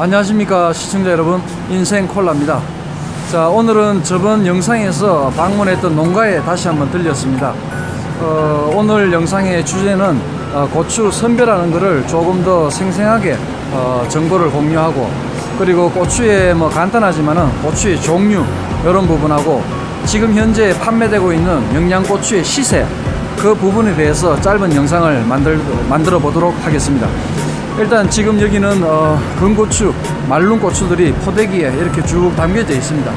안녕하십니까 시청자 여러분, 인생콜라입니다. 자, 오늘은 저번 영상에서 방문했던 농가에 다시 한번 들렸습니다. 오늘 영상의 주제는 고추 선별하는 것을 조금 더 생생하게 정보를 공유하고, 그리고 고추의 간단하지만은 고추의 종류 이런 부분하고 지금 현재 판매되고 있는 영양고추의 시세, 그 부분에 대해서 짧은 영상을 만들어 보도록 하겠습니다. 일단 지금 여기는 건고추, 말른 고추들이 포대기에 이렇게 쭉 담겨져 있습니다.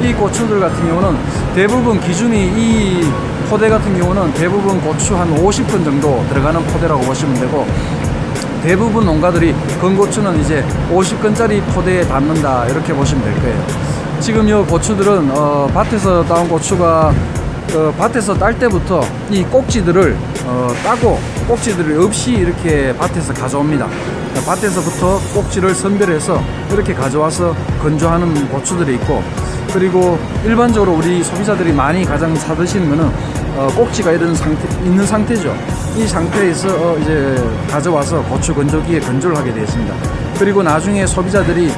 이 고추들 같은 경우는 대부분 기준이, 이 포대 같은 경우는 대부분 고추 한 50건 정도 들어가는 포대라고 보시면 되고, 대부분 농가들이 건고추는 이제 50건짜리 포대에 담는다 이렇게 보시면 될 거예요. 지금 이 고추들은 밭에서 따온 고추가 밭에서 딸 때부터 이 꼭지들을 따고 꼭지들이 없이 이렇게 밭에서 가져옵니다. 밭에서부터 꼭지를 선별해서 이렇게 가져와서 건조하는 고추들이 있고, 그리고 일반적으로 우리 소비자들이 많이 가장 사 드시는 거는 꼭지가 있는 상태죠. 이 상태에서 이제 가져와서 고추 건조기에 건조를 하게 되어 있습니다. 그리고 나중에 소비자들이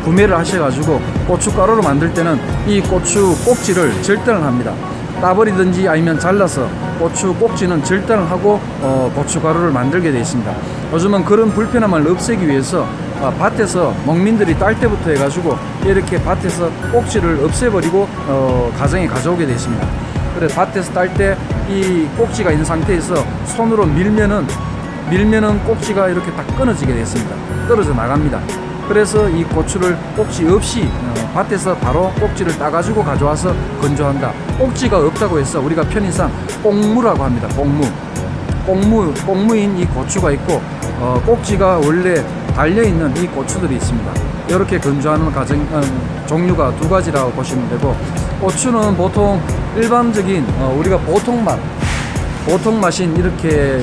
구매를 하셔가지고 고춧가루로 만들 때는 이 고추 꼭지를 절단을 합니다. 따버리든지 아니면 잘라서 고추 꼭지는 절단을 하고 고춧가루를 만들게 되어 있습니다. 요즘은 그런 불편함을 없애기 위해서 밭에서 농민들이 딸 때부터 해가지고 이렇게 밭에서 꼭지를 없애버리고 가정에 가져오게 되어 있습니다. 그래서 밭에서 딸 때 이 꼭지가 있는 상태에서 손으로 밀면은 꼭지가 이렇게 딱 끊어지게 되어 있습니다. 떨어져 나갑니다. 그래서 이 고추를 꼭지 없이 밭에서 바로 꼭지를 따가지고 가져와서 건조한다. 꼭지가 없다고 해서 우리가 편의상 꽁무라고 합니다. 꽁무인 이 고추가 있고, 꼭지가 원래 달려있는 이 고추들이 있습니다. 이렇게 건조하는 종류가 두 가지라고 보시면 되고, 고추는 보통 일반적인 우리가 보통 맛인 이렇게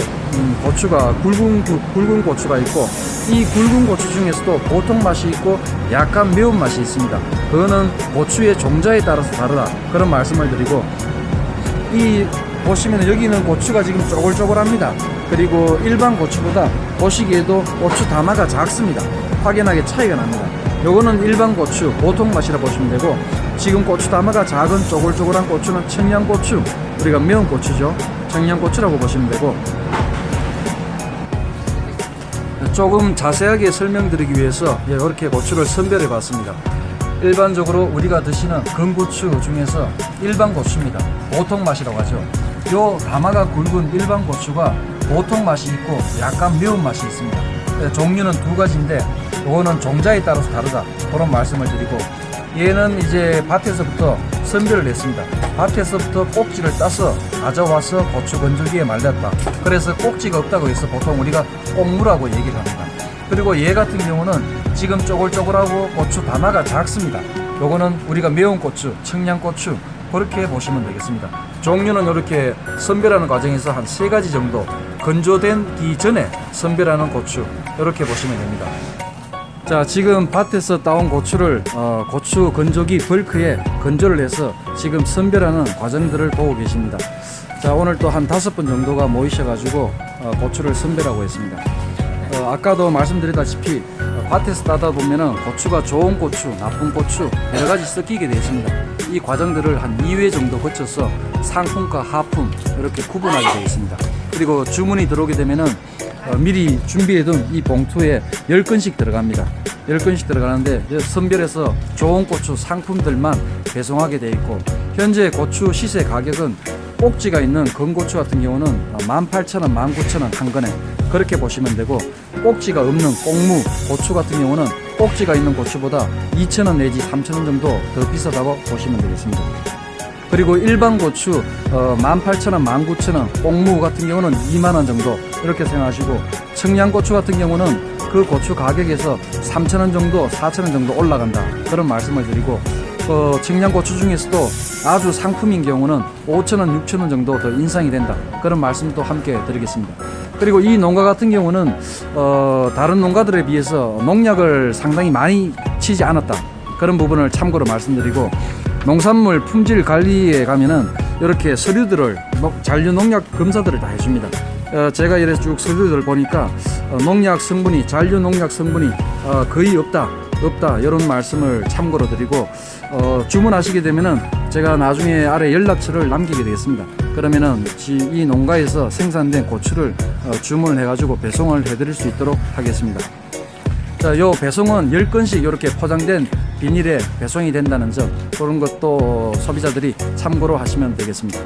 고추가 굵은 고추가 있고, 이 굵은 고추 중에서도 보통 맛이 있고 약간 매운 맛이 있습니다. 그거는 고추의 종자에 따라서 다르다, 그런 말씀을 드리고, 이 보시면 여기는 고추가 지금 쪼글쪼글합니다. 그리고 일반 고추보다 보시기에도 고추 담화가 작습니다. 확연하게 차이가 납니다. 요거는 일반 고추 보통 맛이라 보시면 되고, 지금 고추 담화가 작은 쪼글쪼글한 고추는 청양고추, 우리가 매운 고추죠. 청양고추라고 보시면 되고, 조금 자세하게 설명드리기 위해서 이렇게 고추를 선별해 봤습니다. 일반적으로 우리가 드시는 건고추 중에서 일반 고추입니다. 보통 맛이라고 하죠. 요 담화가 굵은 일반 고추가 보통 맛이 있고 약간 매운 맛이 있습니다. 종류는 두 가지인데 요거는 종자에 따라서 다르다, 그런 말씀을 드리고, 얘는 이제 밭에서부터 선별을 했습니다. 밭에서부터 꼭지를 따서 가져와서 고추 건조기에 말렸다. 그래서 꼭지가 없다고 해서 보통 우리가 꽁무라고 얘기를 합니다. 그리고 얘 같은 경우는 지금 쪼글쪼글하고 고추 담화가 작습니다. 요거는 우리가 매운 고추, 청양고추, 그렇게 보시면 되겠습니다. 종류는 이렇게 선별하는 과정에서 한 3가지 정도, 건조되기 전에 선별하는 고추, 이렇게 보시면 됩니다. 자, 지금 밭에서 따온 고추를 고추 건조기 벌크에 건조를 해서 지금 선별하는 과정들을 보고 계십니다. 자, 오늘 또 한 5분 정도가 모이셔가지고 고추를 선별하고 있습니다. 아까도 말씀드렸다시피 밭에서 따다 보면은 고추가 좋은 고추, 나쁜 고추 여러가지 섞이게 되어 있습니다. 이 과정들을 한 2회 정도 거쳐서 상품과 하품 이렇게 구분하게 되어 있습니다. 그리고 주문이 들어오게 되면은 미리 준비해둔 이 봉투에 10건씩 들어갑니다. 10건씩 들어가는데 선별해서 좋은 고추 상품들만 배송하게 되어 있고, 현재 고추 시세 가격은 꼭지가 있는 건고추 같은 경우는 18,000원, 19,000원 한 건에, 그렇게 보시면 되고, 꼭지가 없는 꽁무 고추 같은 경우는 꼭지가 있는 고추보다 2,000원 내지 3,000원 정도 더 비싸다고 보시면 되겠습니다. 그리고 일반 고추 18,000원, 19,000원, 꽁무 같은 경우는 2만원 정도 이렇게 생각하시고, 청양고추 같은 경우는 그 고추 가격에서 3,000원 정도, 4,000원 정도 올라간다, 그런 말씀을 드리고, 청양고추 중에서도 아주 상품인 경우는 5,000원, 6,000원 정도 더 인상이 된다, 그런 말씀도 함께 드리겠습니다. 그리고 이 농가 같은 경우는 다른 농가들에 비해서 농약을 상당히 많이 치지 않았다, 그런 부분을 참고로 말씀드리고, 농산물 품질 관리에 가면은 이렇게 서류들을 잔류 농약 검사들을 다 해줍니다. 제가 이렇게 쭉 서류들 보니까 농약 성분이, 잔류 농약 성분이 거의 없다 이런 말씀을 참고로 드리고, 주문하시게 되면은 제가 나중에 아래 연락처를 남기게 되겠습니다. 그러면은 이 농가에서 생산된 고추를 주문을 해가지고 배송을 해드릴 수 있도록 하겠습니다. 자, 요 배송은 10건씩 이렇게 포장된 비닐에 배송이 된다는 점, 그런 것도 소비자들이 참고로 하시면 되겠습니다.